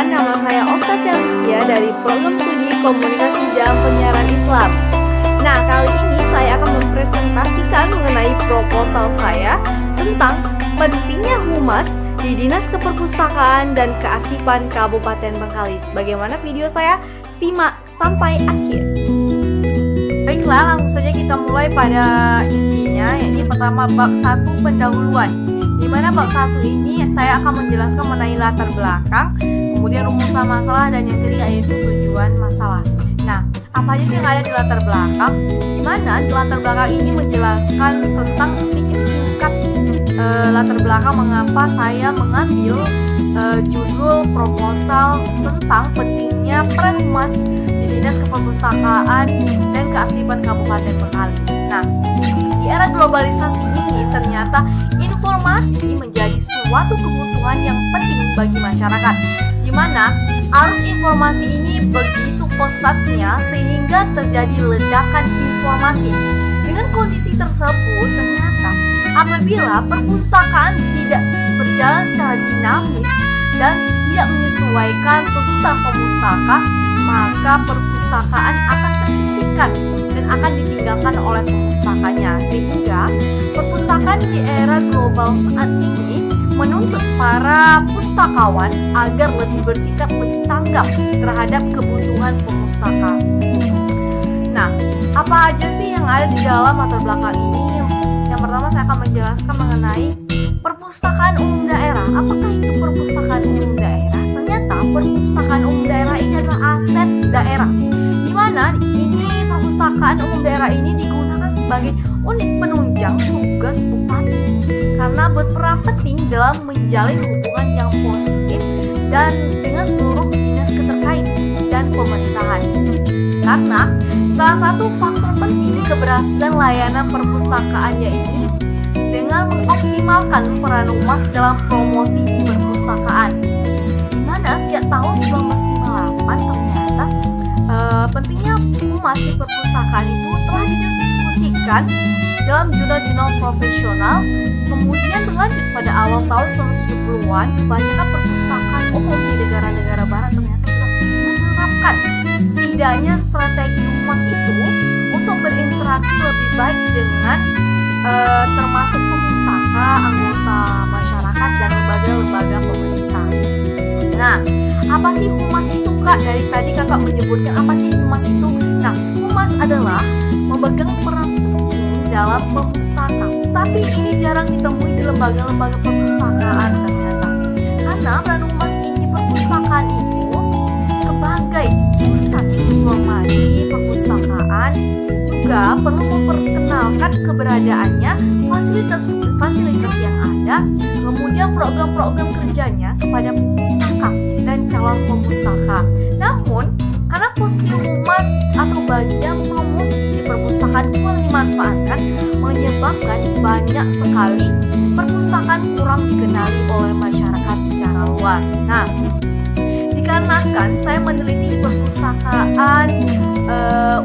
perkenalkan, nama saya Octavia Listia dari Program Studi Komunikasi dan Penyiaran Islam. Nah, kali ini saya akan mempresentasikan mengenai proposal saya tentang pentingnya humas di Dinas Keperpustakaan dan Kearsipan Kabupaten Bengkalis. Bagaimana video saya? Simak sampai akhir. Baiklah, langsung saja kita mulai pada intinya, yakni pertama bab 1 pendahuluan. Di mana bab 1 ini saya akan menjelaskan mengenai latar belakang, kemudian rumusan masalah, dan yang ketiga yaitu tujuan masalah. Nah, apa aja sih yang ada di latar belakang? Di mana di latar belakang ini menjelaskan tentang sedikit singkat latar belakang mengapa saya mengambil judul proposal tentang pentingnya peran humas di Dinas Keperpustakaan dan Kearsipan Kabupaten Bengkalis. Nah, di era globalisasi ini ternyata informasi menjadi suatu kebutuhan yang penting bagi masyarakat, di mana arus informasi ini begitu pesatnya sehingga terjadi ledakan informasi. Dengan kondisi tersebut, ternyata apabila perpustakaan tidak berjalan secara dinamis dan tidak menyesuaikan tuntutan pemustaka, maka perpustakaan akan tersisihkan dan akan ditinggalkan oleh pemustakanya, sehingga perpustakaan di era global saat ini menuntut para pustakawan agar lebih bersikap lebih tanggap terhadap kebutuhan pemustaka. Nah, apa aja sih yang ada di dalam latar belakang ini? Yang pertama saya akan menjelaskan mengenai perpustakaan umum daerah. Apakah itu perpustakaan umum daerah? Ternyata perpustakaan umum daerah ini adalah aset daerah, di mana ini perpustakaan umum daerah ini digunakan sebagai unit penunjang tugas bupati karena berperan penting dalam menjalin hubungan yang positif dan dengan seluruh dinas terkait dan pemerintahan. Karena salah satu faktor penting keberhasilan layanan perpustakaannya ini dengan mengoptimalkan peran humas dalam promosi di perpustakaan. Dimana sejak tahun 1958 ternyata pentingnya humas di perpustakaan itu telah didiskusikan dalam jurnal-jurnal profesional. Kemudian berlanjut pada awal tahun 1970-an, kebanyakan perpustakaan umum di negara-negara barat ternyata sudah menerapkan setidaknya strategi humas itu untuk berinteraksi lebih baik dengan termasuk pemustaka, anggota masyarakat, dan lembaga-lembaga pemerintah. Nah, apa sih humas itu, Kak? Dari tadi Kakak menyebutkan apa sih humas itu? Nah, humas adalah memegang peran penting dalam pemustaka, tapi ini jarang ditemui di lembaga-lembaga perpustakaan ternyata. Karena peran humas di perpustakaan itu sebagai pusat informasi perpustakaan juga perlu memperkenalkan keberadaannya, fasilitas yang ada, kemudian program-program kerjanya kepada pemustaka dan calon pemustaka. Namun, karena posisi humas atau bagian promosi di perpustakaan kurang dimanfaatkan, menyebabkan banyak sekali perpustakaan kurang dikenali oleh masyarakat secara luas. Nah, dikarenakan saya meneliti di perpustakaan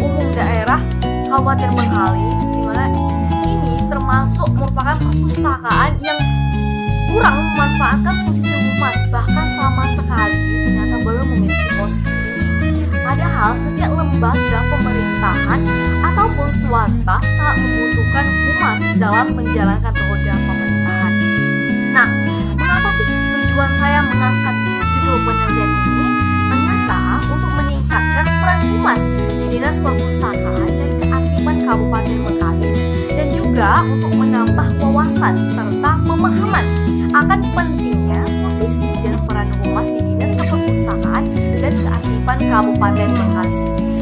umum daerah Kabupaten Bengkalis, di mana ini termasuk merupakan perpustakaan yang kurang memanfaatkan posisi humas, bahkan sama sekali ternyata belum memiliki posisi ini. Padahal setiap lembaga pemerintahan ataupun swasta sangat membutuhkan humas dalam menjalankan roda pemerintahan. Nah, mengapa sih tujuan saya mengangkat judul penelitian ini? Ternyata untuk meningkatkan peran humas di Dinas Perpustakaan dan Kearsipan Kabupaten Bengkalis, dan juga untuk menambah wawasan serta pemahaman akan pentingnya posisi dan peran humas di Dinas Keperpustakaan dan Kearsipan Kabupaten Bengkalis.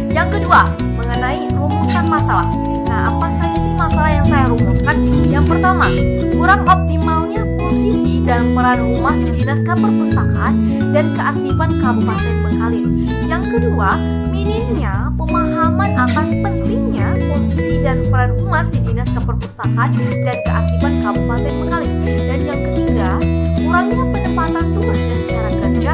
Yang kedua, mengenai rumusan masalah. Nah, apa saja sih masalah yang saya rumuskan? Yang pertama, kurang optimalnya posisi dan peran humas di Dinas Keperpustakaan dan Kearsipan Kabupaten Bengkalis. Yang kedua, minimnya pemahaman akan pentingnya posisi dan peran humas di Dinas Keperpustakaan dan Kearsipan Kabupaten Bengkalis. Dan yang ketiga, kurangnya penempatan tugas dan cara kerja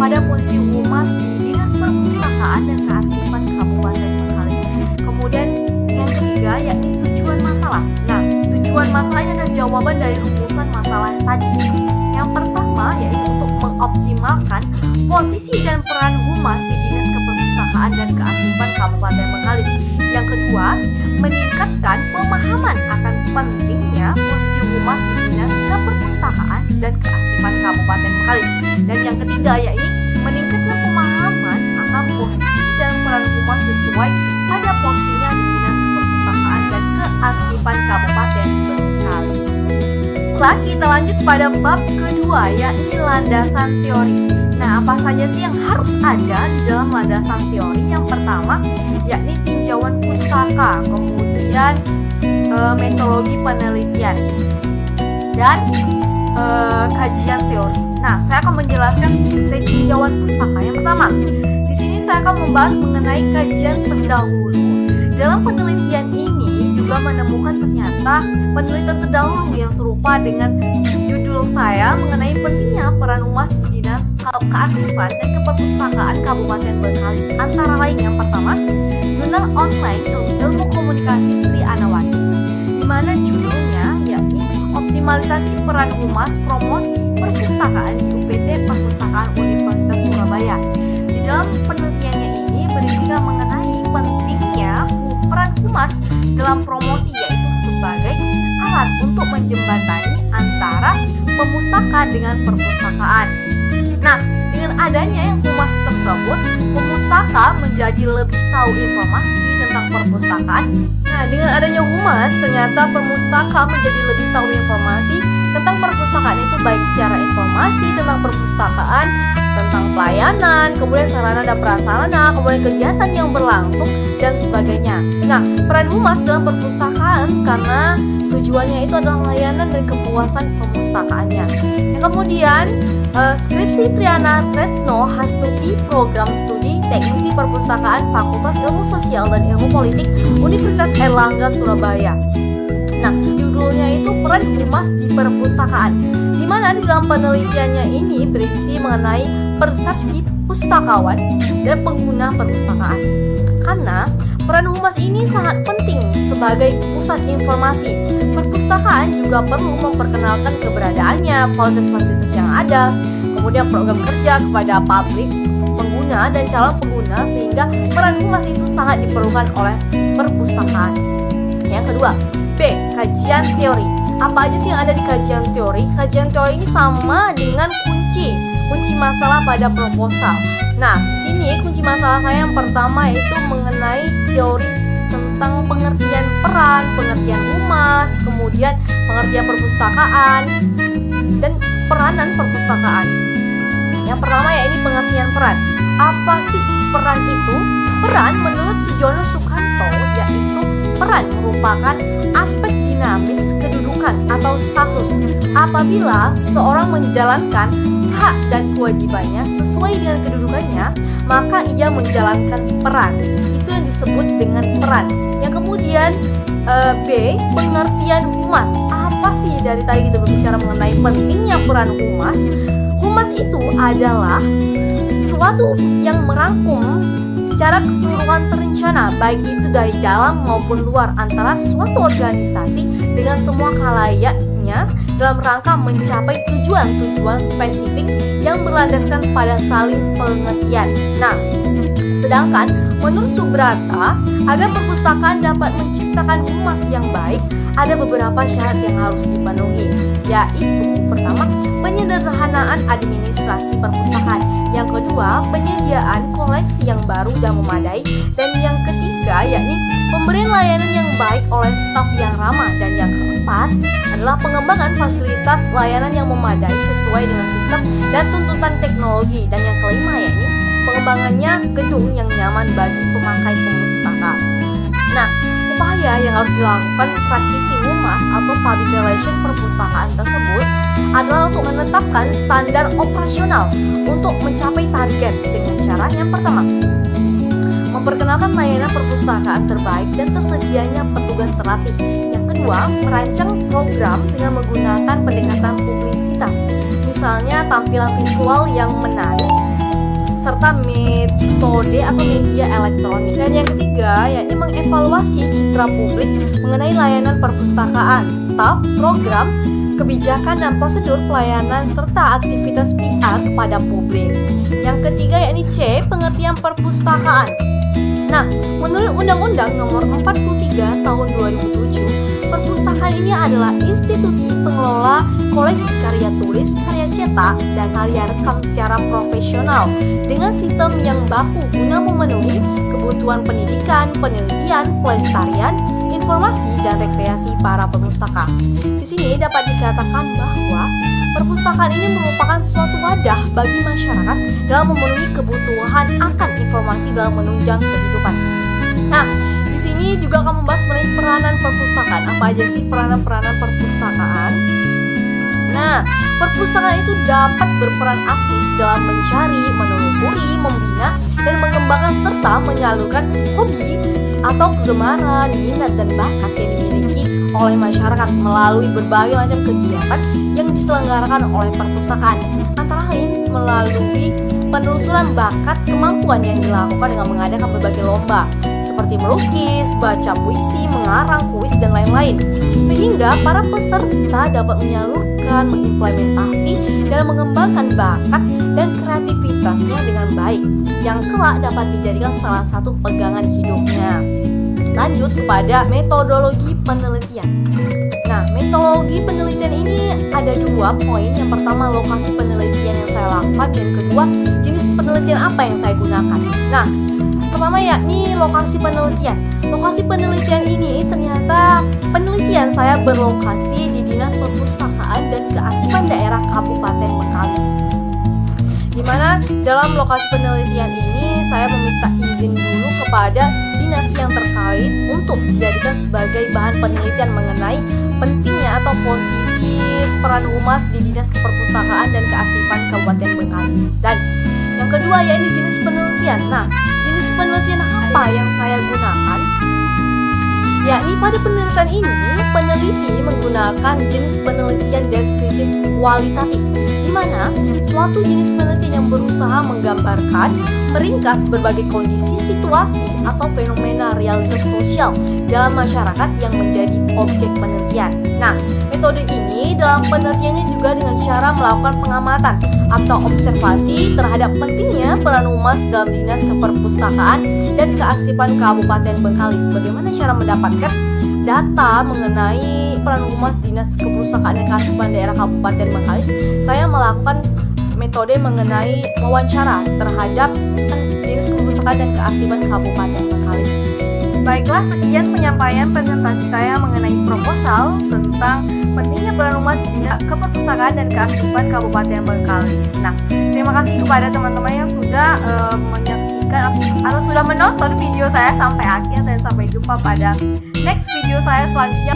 pada posisi humas di Dinas Perpustakaan dan Kearsipan Kabupaten Bengkalis. Kemudian yang ketiga yakni tujuan masalah. Nah, tujuan masalah ini adalah jawaban dari rumusan masalah tadi. Yang pertama yaitu untuk mengoptimalkan posisi dan peran humas di Dinas Keperpustakaan dan Kearsipan Kabupaten Bengkalis. Yang kedua, meningkatkan pemahaman akan pentingnya posisi humas di Dinas Keperpustakaan dan Kearsipan Kabupaten Bengkalis. Dan yang ketiga, yaitu meningkatkan pemahaman akan posisi dan peran humas sesuai pada porsinya di Dinas Keperpustakaan dan Kearsipan Kabupaten Bengkalis. Setelah kita lanjut pada bab kedua, yakni landasan teori. Nah, apa saja sih yang harus ada di dalam landasan teori? Yang pertama, yakni tinjauan pustaka, kemudian metodologi penelitian, dan kajian teori. Nah, saya akan menjelaskan tinjauan pustaka. Yang pertama, di sini saya akan membahas mengenai kajian pendahulu. Dalam penelitian ini juga menemukan ternyata penelitian terdahulu yang serupa dengan judul saya mengenai pentingnya peran humas di Dinas Kearsipan dan Keperpustakaan Kabupaten Bengkalis. Antara lain yang pertama, jurnal online ilmu komunikasi Sri Anawati, di mana judulnya yakni optimalisasi peran humas promosi perpustakaan di UPT Perpustakaan Universitas Surabaya. Di dalam penelitiannya ini berisikan mengenai pentingnya peran humas dalam promosi, yaitu sebagai alat untuk menjembatani antara pemustaka dengan perpustakaan. Nah, dengan adanya yang humas tersebut, pemustaka menjadi lebih tahu informasi tentang perpustakaan. Nah, dengan adanya humas, ternyata pemustaka menjadi lebih tahu informasi tentang perpustakaan itu, baik secara informasi tentang perpustakaan, tentang pelayanan, kemudian sarana dan prasarana, kemudian kegiatan yang berlangsung, dan sebagainya. Nah, peran humas dalam perpustakaan karena tujuannya itu adalah layanan dan kepuasan pemustakaannya. Yang kemudian, skripsi Triana Retno Hastuti, program studi Teknisi Perpustakaan Fakultas Ilmu Sosial dan Ilmu Politik Universitas Airlangga Surabaya. Nah, judulnya itu peran humas di perpustakaan, di mana di dalam penelitiannya ini berisi mengenai persepsi pustakawan dan pengguna perpustakaan. Karena peran humas ini sangat penting sebagai pusat informasi. Perpustakaan juga perlu memperkenalkan keberadaannya, fasilitas-fasilitas yang ada, kemudian program kerja kepada publik, pengguna, dan calon pengguna, sehingga peran humas itu sangat diperlukan oleh perpustakaan. Yang kedua, B. Kajian teori. Apa aja sih yang ada di kajian teori? Kajian teori ini sama dengan kunci masalah pada proposal. Nah, di sini kunci masalah saya yang pertama yaitu mengenai teori tentang pengertian peran, pengertian humas, kemudian pengertian perpustakaan, dan peranan perpustakaan. Yang pertama yakni pengertian peran. Apa sih peran itu? Peran menurut Sujono Sukanto yaitu peran merupakan aspek dinamis kedudukan atau status apabila seseorang menjalankan hak dan kewajibannya sesuai dengan kedudukannya, maka ia menjalankan peran. Itu yang disebut dengan peran. Yang kemudian B. Pengertian humas. Apa sih dari tadi kita berbicara mengenai pentingnya peran humas? Humas itu adalah suatu yang merangkum secara keseluruhan terencana, baik itu dari dalam maupun luar, antara suatu organisasi dengan semua khalayaknya dalam rangka mencapai tujuan-tujuan spesifik yang berlandaskan pada saling pengertian. Nah, sedangkan menurut Subrata, agar perpustakaan dapat menciptakan humas yang baik, ada beberapa syarat yang harus dipenuhi, yaitu pertama, penyederhanaan administrasi perpustakaan. Yang kedua, penyediaan koleksi yang baru dan memadai. Dan yang ketiga, yakni pemberian layanan yang baik oleh staf yang ramah. Dan yang keempat adalah pengembangan fasilitas layanan yang memadai sesuai dengan sistem dan tuntutan teknologi. Dan yang kelima, yakni pengembangannya gedung yang nyaman bagi pemakai pustaka. Nah, upaya yang harus dilakukan praktisi humas atau public relation perpustakaan tersebut adalah untuk menetapkan standar operasional untuk mencapai target dengan cara yang pertama, memperkenalkan layanan perpustakaan terbaik dan tersedianya petugas terlatih. Yang kedua, merancang program dengan menggunakan pendekatan publisitas, misalnya tampilan visual yang menarik, serta metode atau media elektronik. Dan yang ketiga, yakni mengevaluasi citra publik mengenai layanan perpustakaan, staf, program, kebijakan dan prosedur pelayanan serta aktivitas PR kepada publik. Yang ketiga yakni C, pengertian perpustakaan. Nah, menurut Undang-Undang Nomor 43 Tahun 2007, perpustakaan ini adalah institusi pengelola koleksi karya tulis, karya cetak, dan karya rekam secara profesional dengan sistem yang baku guna memenuhi kebutuhan pendidikan, penelitian, pelestarian, informasi, dan rekreasi para pengusaha. Di sini dapat dikatakan bahwa perpustakaan ini merupakan suatu wadah bagi masyarakat dalam memenuhi kebutuhan akan informasi dalam menunjang kehidupan. Nah, di sini juga akan membahas mengenai peranan perpustakaan. Apa aja sih peranan-peranan perpustakaan? Nah, perpustakaan itu dapat berperan aktif dalam mencari, menelusuri, membina, dan mengembangkan serta menyalurkan hobi atau kegemaran, minat, dan bakat yang dimiliki oleh masyarakat melalui berbagai macam kegiatan yang diselenggarakan oleh perpustakaan, antara lain melalui penelusuran bakat kemampuan yang dilakukan dengan mengadakan berbagai lomba seperti melukis, baca puisi, mengarang, kuis, dan lain-lain, sehingga para peserta dapat menyalurkan, mengimplementasi, dan mengembangkan bakat dan kreativitasnya dengan baik, yang kelak dapat dijadikan salah satu pegangan hidupnya. Lanjut kepada metodologi penelitian. Nah, metodologi penelitian ini ada 2 poin. Yang pertama, lokasi penelitian yang saya lakukan, dan kedua, jenis penelitian apa yang saya gunakan. Nah, pertama yakni lokasi penelitian. Lokasi penelitian ini ternyata penelitian saya berlokasi di Dinas Perpustakaan dan Kearsipan Daerah Kabupaten Bengkalis. Di mana dalam lokasi penelitian ini saya meminta izin dulu kepada dinas yang terkait untuk dijadikan sebagai bahan penelitian mengenai pentingnya atau posisi peran humas di Dinas Perpustakaan dan Kearsipan Kabupaten Bengkalis. Dan yang kedua yaitu jenis penelitian. Nah, jenis penelitian apa yang saya gunakan? Yakni pada penelitian ini, peneliti menggunakan jenis penelitian deskriptif kualitatif, di mana suatu jenis penelitian yang berusaha menggambarkan, meringkas berbagai kondisi, situasi, atau fenomena realitas sosial dalam masyarakat yang menjadi objek penelitian. Nah, metode ini dalam penelitiannya juga dengan cara melakukan pengamatan atau observasi terhadap pentingnya peran humas dalam Dinas Keperpustakaan dan Kearsipan Kabupaten Bengkalis. Bagaimana cara mendapatkan data mengenai peran humas Dinas Keperpustakaan dan Kearsipan Daerah Kabupaten Bengkalis? Saya melakukan metode mengenai wawancara terhadap Dinas Keperpustakaan dan Kearsipan Kabupaten Bengkalis. Baiklah, sekian penyampaian presentasi saya mengenai proposal tentang pentingnya peran umat Dinas Keperpustakaan dan Kearsipan Kabupaten Bengkalis. Nah, terima kasih kepada teman-teman yang sudah menyaksikan atau sudah menonton video saya sampai akhir, dan sampai jumpa pada next video saya selanjutnya.